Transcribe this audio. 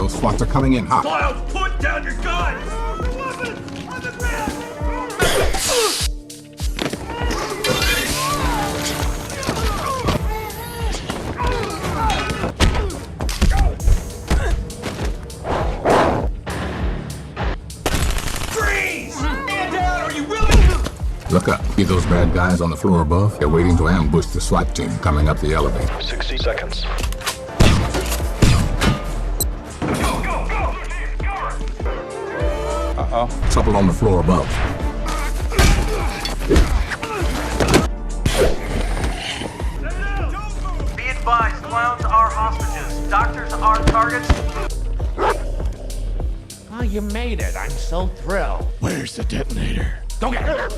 Those SWATs are coming in hot. Clowns, put down your gun! Weapons on the ground! Freeze! Stand down, are you willing? Look up. See those bad guys on the floor above? They're waiting to ambush the SWAT team coming up the elevator. 60 seconds. Go, go, go! Cover! Trouble on the floor above. Be advised, clowns are hostages. Doctors are targets. Oh, you made it. I'm so thrilled. Where's the detonator? Go get it.